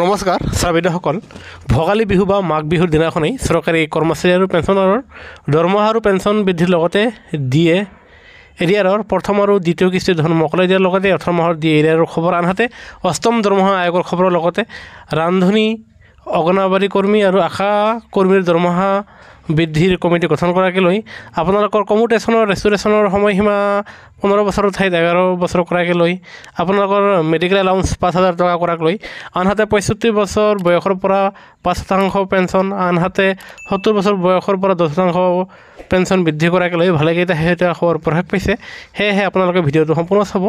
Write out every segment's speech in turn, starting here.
নমস্কাৰ শ্ৰাবিদসকল ভোগালী বিহু বা মাঘ বিহুৰ দিনাখনেই চৰকাৰী কৰ্মচাৰী আৰু পেঞ্চনাৰৰ দৰমহা আৰু পেঞ্চন বৃদ্ধিৰ লগতে দিয়ে এৰিয়াৰৰ প্ৰথম আৰু দ্বিতীয় কিস্তিৰ ধন মোকলাই দিয়াৰ লগতে 18 মাহৰ দিয়ে এৰিয়াৰৰ খবৰ আনহাতে অষ্টম দৰমহা আয়োগৰ খবৰৰ লগতে ৰান্ধনী অংগনবাড়ী কৰ্মী আৰু আশা কৰ্মীৰ দৰমহা বৃদ্ধিৰ কমিটি গঠন কৰাকে লৈ আপোনালোকৰ কমিউটেশ্যনৰ ৰেষ্টুৰেশ্যনৰ সময়সীমা 15 বছৰৰ ঠাইত 11 বছৰ কৰাকে লৈ আপোনালোকৰ মেডিকেল এলাউন্স 5000 টকা কৰাক লৈ আনহাতে 65 বছৰ বয়সৰ পৰা 5% পেঞ্চন আনহাতে 70 বছৰ বয়সৰ পৰা 10% পেঞ্চন বৃদ্ধি কৰাকে লৈ ভালেকেইটা হেতা খবৰ প্ৰকাশ পাইছে হেহে আপোনালোকে ভিডিঅটো সম্পূৰ্ণ চাব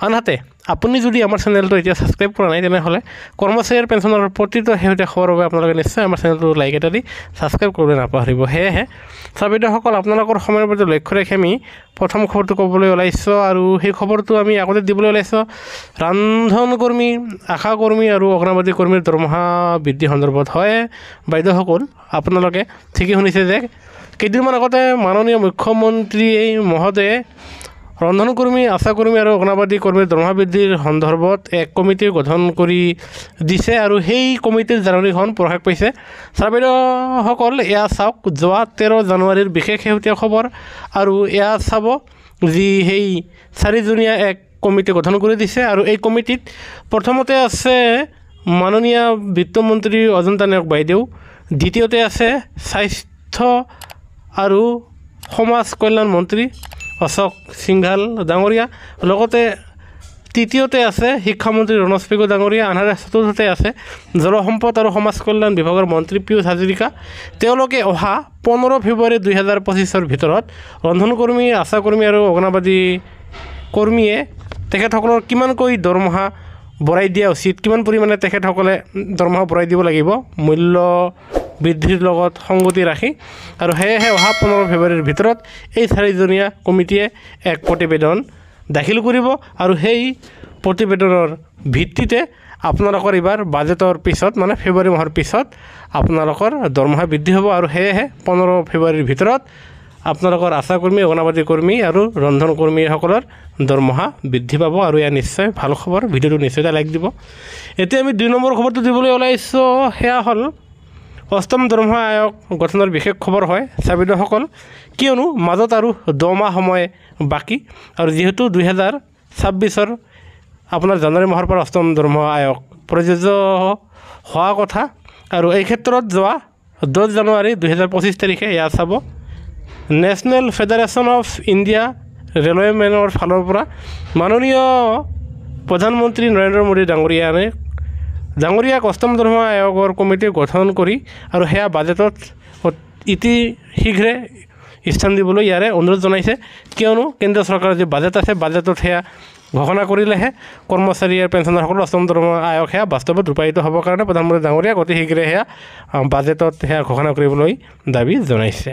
আনহাতে আপুনি যদি আমাৰ চেনেলটো এতিয়া সাবস্ক্ৰাইব কৰা নাই তেনেহলে কৰ্মচাৰী আৰু পেঞ্চনৰ প্ৰতিটো হেতা খবৰ বাবে আপোনালোকে নিশ্চয় আমাৰ চেনেলটো লাইক এটা দি সাবস্ক্ৰাইব কৰিবলৈ নাপাহৰিব হেহে চাবিদসকল আপোনালোকৰ সময়ৰ প্ৰতি লক্ষ্য ৰাখি আমি প্ৰথম খবৰটো ক'বলৈ ওলাইছো আৰু সেই খবৰটো আমি আগতে দিবলৈ ওলাইছো ৰান্ধন কৰ্মী আশা কৰ্মী আৰু অংগনবাড়ী কৰ্মীৰ দৰমহা বৃদ্ধি সন্দৰ্ভত হয় বাইদেউসকল আপোনালোকে ঠিকই শুনিছে যে কেইদিনমান আগতে মাননীয় মুখ্যমন্ত্ৰী মহোদয়ে ৰন্ধন কৰ্মী আশা কৰ্মী আৰু অংগনবাড়ী কৰ্মীৰ দৰমহা বৃদ্ধিৰ সন্দৰ্ভত এক কমিটি গঠন কৰি দিছে আৰু সেই কমিটিৰ জাননীখন প্ৰকাশ পাইছে চাবিদসকল এয়া চাওক যোৱা 13 জানুৱাৰীৰ বিশেষ শেহতীয়া খবৰ আৰু এয়া চাব যি সেই 4জনীয়া এক কমিটি গঠন কৰি দিছে আৰু এই কমিটিত প্ৰথমতে আছে মাননীয় বিত্তমন্ত্ৰী অজন্তা নায়ক বাইদেউ দ্বিতীয়তে আছে স্বাস্থ্য আৰু সমাজ কল্যাণ মন্ত্ৰী অশোক সিংঘাল ডাঙৰীয়া লগতে তৃতীয়তে আছে শিক্ষামন্ত্ৰী ৰণোজ পেগু ডাঙৰীয়া আনহাতে চতুৰ্থতে আছে জলসম্পদ আৰু সমাজ কল্যাণ বিভাগৰ মন্ত্ৰী পীয়ুষ হাজৰিকা তেওঁলোকে অহা 15 ফেব্ৰুৱাৰী 2025ৰ ভিতৰত ৰন্ধন কৰ্মী আশা কৰ্মী আৰু অংগনবাড়ী কৰ্মীয়ে তেখেতসকলৰ কিমানকৈ দৰমহা বঢ়াই দিয়া উচিত কিমান পৰিমাণে তেখেতসকলে দৰমহা বঢ়াই দিব লাগিব মূল্য বৃদ্ধিৰ লগত সংগতি ৰাখি আৰু হেহে অহা 15 ফেব্ৰুৱাৰীৰ ভিতৰত এই 4জনীয়া কমিটিয়ে এক প্ৰতিবেদন দাখিল কৰিব আৰু সেই প্ৰতিবেদনৰ ভিত্তিতে আপোনালোকৰ এবাৰ বাজেটৰ পিছত মানে ফেব্ৰুৱাৰী মাহৰ পিছত আপোনালোকৰ দৰমহা বৃদ্ধি হ'ব আৰু হেহে 15 ফেব্ৰুৱাৰীৰ ভিতৰত আপোনালোকৰ আশা কৰ্মী অংগনবাড়ী কৰ্মী আৰু ৰন্ধন কৰ্মীসকলৰ দৰমহা বৃদ্ধি পাব আৰু এয়া নিশ্চয় ভাল খবৰ ভিডিঅ'টো নিশ্চয় লাইক দিব এতিয়া আমি 2 নম্বৰ খবৰটো দিবলৈ ওলাইছো হেয়া হ'ল অষ্টম দৰমহা আয়োগ গঠনৰ বিশেষ খবৰ হয় চাবিদসকল কিয়নো মাজত আৰু 10 মাহ সময় বাকী আৰু যেহেতু 2026ৰ আপোনাৰ জানুৱাৰী মাহৰ পৰা অষ্টম দৰমহা আয়োগ প্ৰযোজ্য হোৱা কথা আৰু এই ক্ষেত্ৰত যোৱা 10 জানুৱাৰী 2025 তাৰিখে এয়া চাব নেশ্যনেল ফেডাৰেশ্যন অফ ইণ্ডিয়া ৰেলৱেমেনৰ ফালৰ পৰা মাননীয় প্ৰধানমন্ত্ৰী নৰেন্দ্ৰ মোদী ডাঙৰীয়াক অষ্টম দৰমহা আয়োগৰ কমিটি গঠন কৰি আৰু হেয়া বাজেটত ইতি শীঘ্ৰে স্থান দিবলৈ ইয়াৰে অনুৰোধ জনাইছে কিয়নো কেন্দ্ৰীয় চৰকাৰৰ যি বাজেট আছে বাজেটত হেয়া ঘোষণা কৰিলেহে কৰ্মচাৰী আৰু পেঞ্চনাৰসকলৰ অষ্টম দৰমহা আয়োগ হেয়া বাস্তৱত ৰূপায়িত হ'বৰ কাৰণে প্ৰধানমন্ত্ৰী ডাঙৰীয়াক অতি শীঘ্ৰে হেয়া বাজেটত হেয়া ঘোষণা কৰিবলৈ দাবী জনাইছে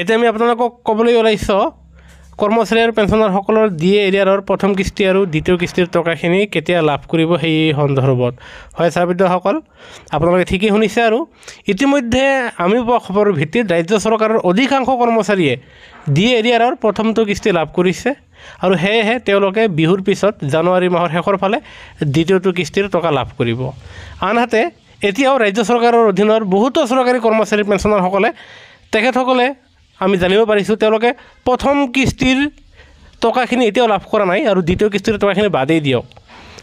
এতিয়া আমি আপোনালোকক ক'বলৈ ওলাইছোঁ কৰ্মচাৰী আৰু পেঞ্চনাৰসকলৰ দিয়ে এৰিয়াৰৰ প্ৰথম কিস্তি আৰু দ্বিতীয় কিস্তিৰ টকাখিনি কেতিয়া লাভ কৰিব সেই সন্দৰ্ভত হয় চাবিদসকল আপোনালোকে ঠিকই শুনিছে আৰু ইতিমধ্যে আমি পোৱা খবৰৰ ভিত্তিত ৰাজ্য চৰকাৰৰ অধিকাংশ কৰ্মচাৰীয়ে দিয়ে এৰিয়াৰৰ প্ৰথমটো কিস্তি লাভ কৰিছে আৰু হেহে তেওঁলোকে বিহুৰ পিছত জানুৱাৰী মাহৰ শেষৰ ফালে দ্বিতীয়টো কিস্তিৰ টকা লাভ কৰিব আনহাতে এতিয়াও ৰাজ্য চৰকাৰৰ অধীনৰ বহুতো চৰকাৰী কৰ্মচাৰী পেঞ্চনাৰসকলে তেখেতসকলে আমি জানিব পাৰিছোঁ তেওঁলোকে প্ৰথম কিস্তিৰ টকাখিনি এতিয়াও লাভ কৰা নাই আৰু দ্বিতীয় কিস্তিৰ টকাখিনি বাদেই দিয়ক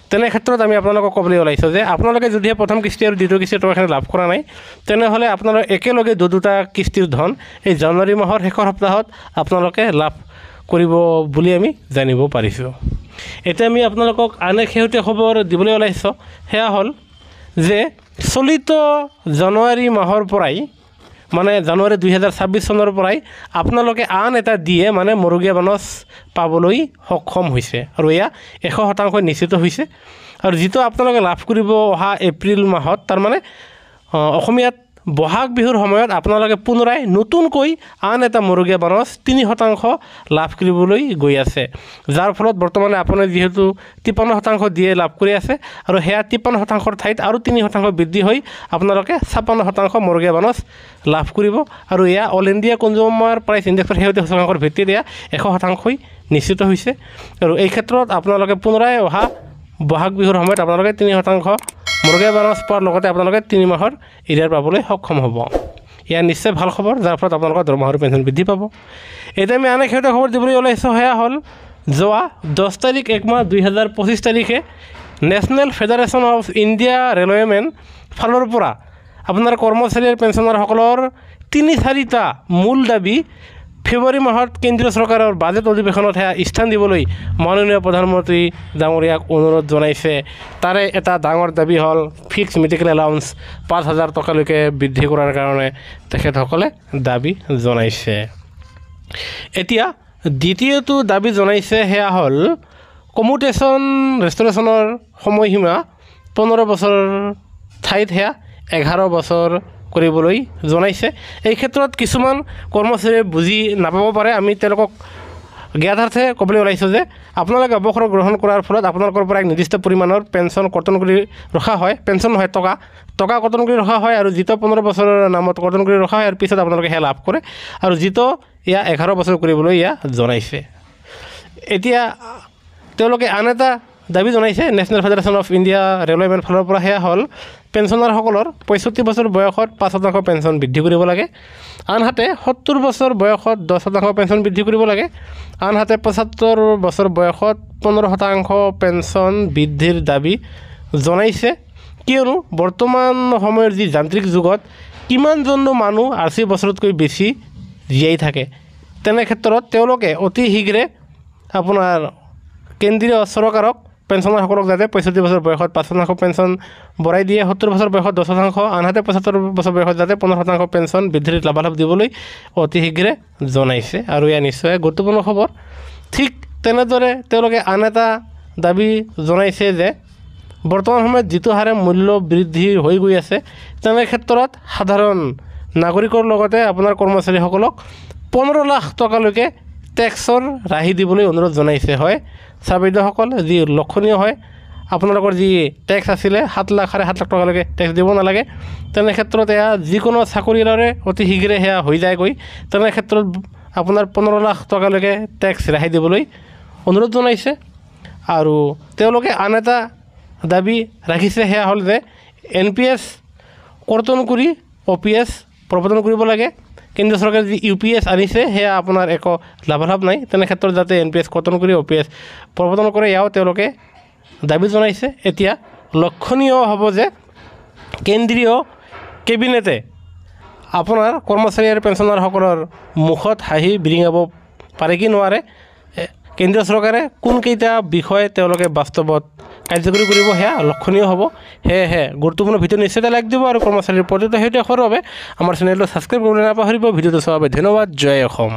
তেনে ক্ষেত্ৰত আমি আপোনালোকক ক'বলৈ ওলাইছোঁ যে আপোনালোকে যদিহে প্ৰথম কিস্তি আৰু দ্বিতীয় কিস্তিৰ টকাখিনি লাভ কৰা নাই তেনেহ'লে আপোনালোকে একেলগে দুটা কিস্তিৰ ধন এই জানুৱাৰী মাহৰ শেষৰ সপ্তাহত আপোনালোকে লাভ কৰিব বুলি আমি জানিব পাৰিছোঁ এতিয়া আমি আপোনালোকক আন এক শেহতীয়া খবৰ দিবলৈ ওলাইছোঁ সেয়া হ'ল যে চলিত জানুৱাৰী মাহৰ পৰাই মানে জানুৱাৰী 2026 চনৰ পৰাই আপোনালোকে আন এটা দিয়ে মানে মৰুগীয়া বনজ পাবলৈ সক্ষম হৈছে আৰু এয়া 100% নিশ্চিত হৈছে আৰু যিটো আপোনালোকে লাভ কৰিব অহা এপ্ৰিল মাহত তাৰ মানে অসমীয়াত বহাগ বিহুৰ সময়ত আপোনালোকে পুনৰাই নতুনকৈ আন এটা মৰুগীয়া বনজ 3% লাভ কৰিবলৈ গৈ আছে যাৰ ফলত বৰ্তমানে আপুনি যেহেতু 53% দিয়ে লাভ কৰি আছে আৰু হেয়া 53%ৰ ঠাইত আৰু 3% বৃদ্ধি হৈ আপোনালোকে 56% মৰুগীয়া বনজ লাভ কৰিব আৰু এয়া অল ইণ্ডিয়া কনজিউমাৰ প্ৰাইচ ইণ্ডেক্সৰ শেহতীয়া সূচকাংকৰ ভিত্তিত এয়া 100% নিশ্চিত হৈছে আৰু এই ক্ষেত্ৰত আপোনালোকে পুনৰাই অহা বহাগ বিহুৰ সময়ত আপোনালোকে 3% মৰ্গেজ বাউন্স পোৱাৰ লগতে আপোনালোকে 3 মাহৰ এৰিয়াৰ পাবলৈ সক্ষম হ'ব। এয়া নিশ্চয় ভাল খবৰ, যাৰ ফলত আপোনালোকৰ দৰমহা আৰু পেঞ্চন বৃদ্ধি পাব। এতিয়া আমি আন এক শেহতীয়া খবৰ দিবলৈ ওলাইছোঁ, সেয়া হ'ল যোৱা 10 তাৰিখ 1 মাহ 2025 তাৰিখে নেশ্যনেল ফেডাৰেশ্যন অফ ইণ্ডিয়া ৰেলৱেমেন ফালৰ পৰা আপোনাৰ কৰ্মচাৰী আৰু পেঞ্চনাৰসকলৰ 3-4টা মূল দাবী ফেব্ৰুৱাৰী মাহত কেন্দ্ৰীয় চৰকাৰৰ বাজেট অধিৱেশনত স্থান দিবলৈ মাননীয় প্ৰধানমন্ত্ৰী ডাঙৰীয়াক অনুৰোধ জনাইছে। তাৰে এটা ডাঙৰ দাবী হ'ল ফিক্স মেডিকেল এলাউন্স 5,000 টকালৈকে বৃদ্ধি কৰাৰ কাৰণে তেখেতসকলে দাবী জনাইছে। এতিয়া দ্বিতীয়টো দাবী জনাইছে, সেয়া হ'ল কমিউটেশ্যন ৰেষ্টুৰেশ্যনৰ সময়সীমা 15 বছৰ ঠাইত 11 বছৰ কৰিবলৈ জনাইছে। এই ক্ষেত্ৰত কিছুমান কৰ্মচাৰীয়ে বুজি নাপাব পাৰে, আমি তেওঁলোকক জ্ঞাতাৰ্থে ক'বলৈ ওলাইছোঁ যে আপোনালোকে অৱসৰ গ্ৰহণ কৰাৰ ফলত আপোনালোকৰ পৰা এক নিৰ্দিষ্ট পৰিমাণৰ পেঞ্চন কৰ্তন কৰি ৰখা হয়, পেঞ্চন নহয় টকা কৰ্তন কৰি ৰখা হয়, আৰু যিটো 15 বছৰৰ নামত কৰ্তন কৰি ৰখা হয় আৰু পিছত আপোনালোকে সেয়া লাভ কৰে, আৰু যিটো 11 বছৰ কৰিবলৈ জনাইছে। এতিয়া তেওঁলোকে আন এটা দাবী জনাইছে নেশ্যনেল ফেডাৰেশ্যন অফ ইণ্ডিয়া ৰেলৱেমেন ফালৰ পৰা, সেয়া হ'ল পেঞ্চনাৰসকলৰ 65 বছৰ বয়সত 5% পেঞ্চন বৃদ্ধি কৰিব লাগে, আনহাতে 70 বছৰ বয়সত 10% পেঞ্চন বৃদ্ধি কৰিব লাগে, আনহাতে 75 বছৰ বয়সত 15% পেঞ্চন বৃদ্ধিৰ দাবী জনাইছে। কিয়নো বৰ্তমান সময়ৰ যি যান্ত্ৰিক যুগত কিমানজনো মানুহ 80 বছৰতকৈ বেছি জীয়াই থাকে, তেনে ক্ষেত্ৰত তেওঁলোকে অতি শীঘ্ৰে আপোনাৰ কেন্দ্ৰীয় চৰকাৰক পেঞ্চনাৰসকলক যাতে 65 বছৰ বয়সত 5% পেঞ্চন বঢ়াই দিয়ে, 70 বছৰ বয়সত 10%, আনহাতে 75 বছৰ বয়সত যাতে 15% পেঞ্চন বৃদ্ধিৰ লাভালাভ দিবলৈ অতি শীঘ্ৰে জনাইছে, আৰু এয়া নিশ্চয় গুৰুত্বপূৰ্ণ খবৰ। ঠিক তেনেদৰে তেওঁলোকে আন এটা দাবী জনাইছে যে বৰ্তমান সময়ত যিটো হাৰে মূল্য বৃদ্ধি হৈ গৈ আছে, তেনে ক্ষেত্ৰত সাধাৰণ নাগৰিকৰ লগতে আপোনাৰ কৰ্মচাৰীসকলক 15 লাখ টকালৈকে টেক্সৰ ৰাহি দিবলৈ অনুৰোধ জনাইছে। হয় ছাৰ বাইদেউসকল, যি লক্ষণীয় হয়, আপোনালোকৰ যি টেক্স আছিলে 7 লাখ 7.5 লাখ টকালৈকে টেক্স দিব নালাগে, তেনে ক্ষেত্ৰত এয়া যিকোনো চাকৰিয়ালৰে অতি শীঘ্ৰে সেয়া হৈ যায়গৈ, তেনে ক্ষেত্ৰত আপোনাৰ 15 লাখ টকালৈকে টেক্স ৰেহাই দিবলৈ অনুৰোধ জনাইছে। আৰু তেওঁলোকে আন এটা দাবী ৰাখিছে, সেয়া হ'ল যে NPS কৰ্তন কৰি OPS প্ৰৱৰ্তন কৰিব লাগে। কেন্দ্ৰীয় চৰকাৰে যি UPS আনিছে, সেয়া আপোনাৰ একো লাভালাভ নাই, তেনে ক্ষেত্ৰত যাতে NPS কৰ্তন কৰি OPS প্ৰৱৰ্তন কৰে, এয়াও তেওঁলোকে দাবী জনাইছে। এতিয়া লক্ষণীয় হ'ব যে কেন্দ্ৰীয় কেবিনেটে আপোনাৰ কৰ্মচাৰী আৰু পেঞ্চনাৰসকলৰ মুখত হাঁহি বিৰিঙাব পাৰে কি নোৱাৰে, কেন্দ্ৰীয় চৰকাৰে কোনকেইটা বিষয় তেওঁলোকে বাস্তৱত কাৰ্যকৰী কৰিব, সেয়া লক্ষণীয় হ'ব। সেয়েহে গুৰুত্বপূৰ্ণ ভিডিঅ' নিশ্চয়তে লাইক দিব, আৰু কৰ্মচাৰীৰ প্ৰতিটো শেহতীয়া খবৰৰ বাবে আমাৰ চেনেলটো ছাবস্ক্ৰাইব কৰিবলৈ নাপাহৰিব। ভিডিঅ'টো চোৱাৰ বাবে ধন্যবাদ। জয় অসম।